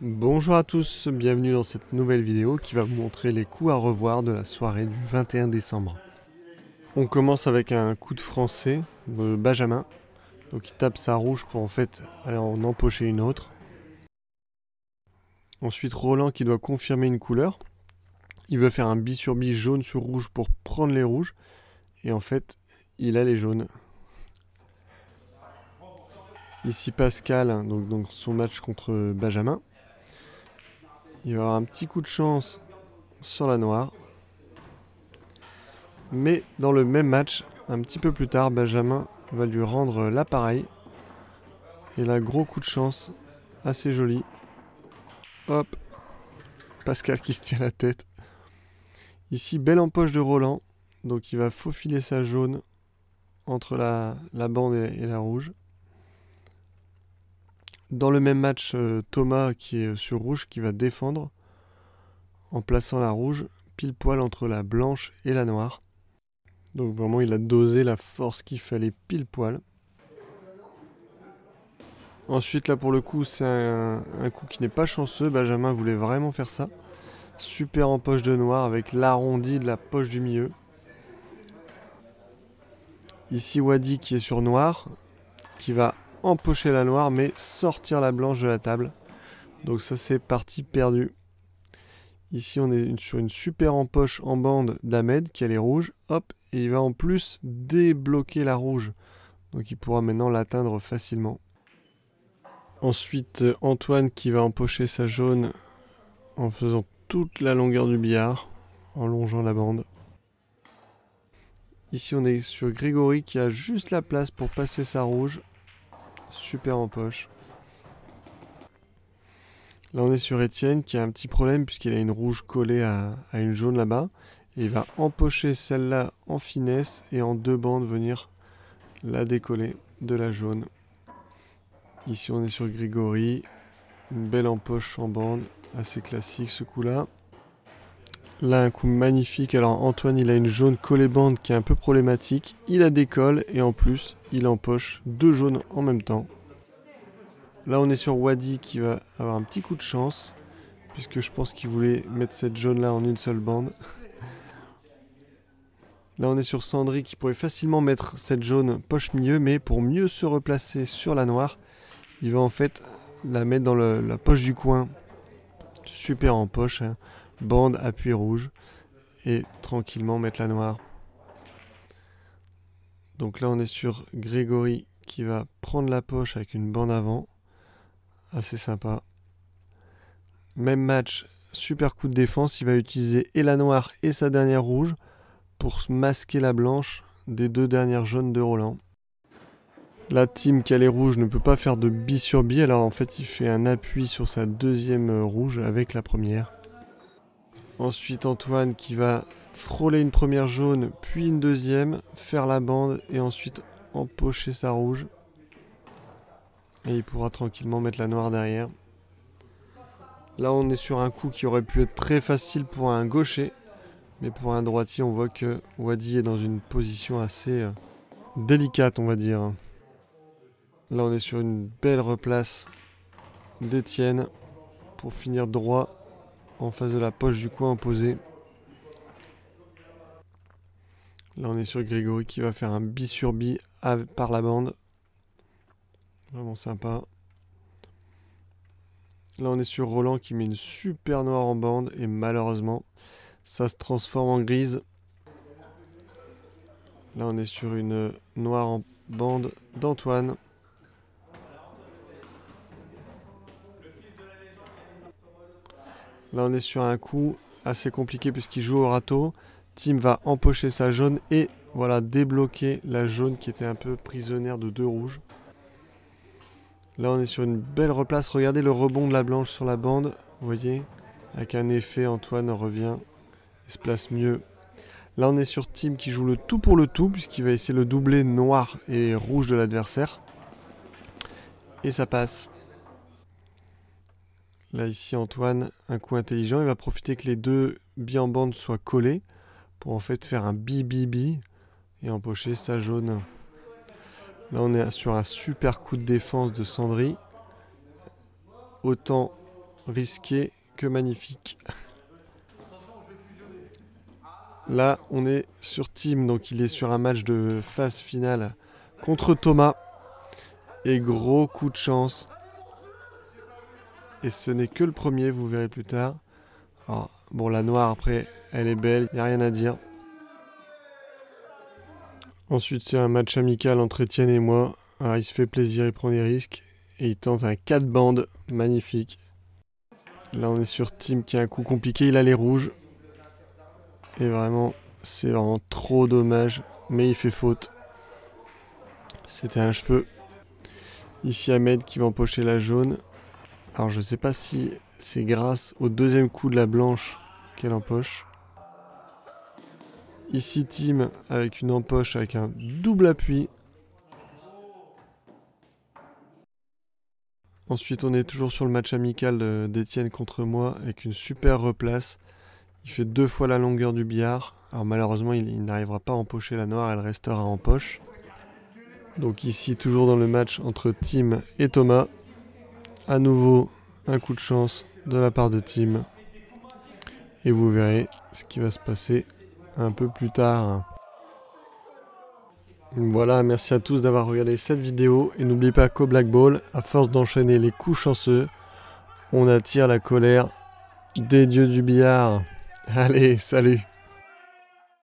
Bonjour à tous, bienvenue dans cette nouvelle vidéo qui va vous montrer les coups à revoir de la soirée du 21 décembre. On commence avec un coup de français de Benjamin. Donc il tape sa rouge pour en fait aller en empocher une autre. Ensuite Roland qui doit confirmer une couleur. Il veut faire un bi sur bi jaune sur rouge pour prendre les rouges. Et en fait il a les jaunes. Ici Pascal, donc son match contre Benjamin. Il va avoir un petit coup de chance sur la noire. Mais dans le même match, un petit peu plus tard, Benjamin va lui rendre l'appareil. Et là, gros coup de chance, assez joli. Hop, Pascal qui se tient la tête. Ici, belle empoche de Roland. Donc il va faufiler sa jaune entre la bande et la rouge. Dans le même match, Thomas qui est sur rouge qui va défendre en plaçant la rouge pile poil entre la blanche et la noire. Donc vraiment il a dosé la force qu'il fallait pile poil. Ensuite là pour le coup c'est un coup qui n'est pas chanceux, Benjamin voulait vraiment faire ça. Super en poche de noir avec l'arrondi de la poche du milieu. Ici Wadi qui est sur noir, qui va empocher la noire mais sortir la blanche de la table. Donc ça c'est parti perdu. Ici on est sur une super empoche en bande d'Ahmed qui a les rouges. Hop, et il va en plus débloquer la rouge. Donc il pourra maintenant l'atteindre facilement. Ensuite Antoine qui va empocher sa jaune en faisant toute la longueur du billard, en longeant la bande. Ici on est sur Grégory qui a juste la place pour passer sa rouge. Super en poche. Là on est sur Étienne qui a un petit problème puisqu'il a une rouge collée à une jaune là-bas. Et il va empocher celle-là en finesse et en deux bandes venir la décoller de la jaune. Ici on est sur Grégory. Une belle empoche en bande, assez classique ce coup-là. Là un coup magnifique, alors Antoine il a une jaune collée bande qui est un peu problématique. Il la décolle et en plus il empoche deux jaunes en même temps. Là on est sur Wadi qui va avoir un petit coup de chance, puisque je pense qu'il voulait mettre cette jaune là en une seule bande. Là on est sur Sandry qui pourrait facilement mettre cette jaune poche milieu, mais pour mieux se replacer sur la noire, il va en fait la mettre dans la poche du coin. Super en poche, hein. Bande, appui rouge, et tranquillement mettre la noire. Donc là on est sur Grégory qui va prendre la poche avec une bande avant. Assez sympa. Même match, super coup de défense, il va utiliser et la noire et sa dernière rouge pour masquer la blanche des deux dernières jaunes de Roland. La team qui a les rouges ne peut pas faire de bi sur bi, alors en fait il fait un appui sur sa deuxième rouge avec la première. Ensuite Antoine qui va frôler une première jaune, puis une deuxième, faire la bande et ensuite empocher sa rouge. Et il pourra tranquillement mettre la noire derrière. Là on est sur un coup qui aurait pu être très facile pour un gaucher. Mais pour un droitier on voit que Wadi est dans une position assez délicate on va dire. Là on est sur une belle replace d'Étienne pour finir droit en face de la poche du coin opposé. Là on est sur Grégory qui va faire un bi sur bi par la bande. Vraiment sympa. Là on est sur Roland qui met une super noire en bande et malheureusement ça se transforme en grise. Là on est sur une noire en bande d'Antoine. Là on est sur un coup assez compliqué puisqu'il joue au râteau. Tim va empocher sa jaune et voilà débloquer la jaune qui était un peu prisonnière de deux rouges. Là on est sur une belle replace, regardez le rebond de la blanche sur la bande, vous voyez, avec un effet Antoine revient et se place mieux. Là on est sur Tim qui joue le tout pour le tout puisqu'il va essayer le doublé noir et rouge de l'adversaire. Et ça passe. Là ici Antoine, un coup intelligent, il va profiter que les deux billes en bande soient collés pour en fait faire un bi et empocher sa jaune. Là on est sur un super coup de défense de Sandry. Autant risqué que magnifique. Là, on est sur Tim, donc il est sur un match de phase finale contre Thomas. Et gros coup de chance. Et ce n'est que le premier, vous verrez plus tard. Alors, bon, la noire, après, elle est belle, il n'y a rien à dire. Ensuite, c'est un match amical entre Étienne et moi. Alors, il se fait plaisir, il prend des risques. Et il tente un 4 bandes, magnifique. Là, on est sur Tim qui a un coup compliqué, il a les rouges. Et vraiment, c'est vraiment trop dommage. Mais il fait faute. C'était un cheveu. Ici, Ahmed qui va empocher la jaune. Alors, je sais pas si c'est grâce au deuxième coup de la blanche qu'elle empoche. Ici, Tim avec une empoche avec un double appui. Ensuite, on est toujours sur le match amical d'Étienne contre moi avec une super replace. Il fait 2 fois la longueur du billard. Alors malheureusement, il n'arrivera pas à empocher la noire, elle restera en poche. Donc ici, toujours dans le match entre Tim et Thomas. À nouveau, un coup de chance de la part de Tim. Et vous verrez ce qui va se passer un peu plus tard. Voilà, merci à tous d'avoir regardé cette vidéo. Et n'oubliez pas qu'au Black Ball, à force d'enchaîner les coups chanceux, on attire la colère des dieux du billard. Allez, salut!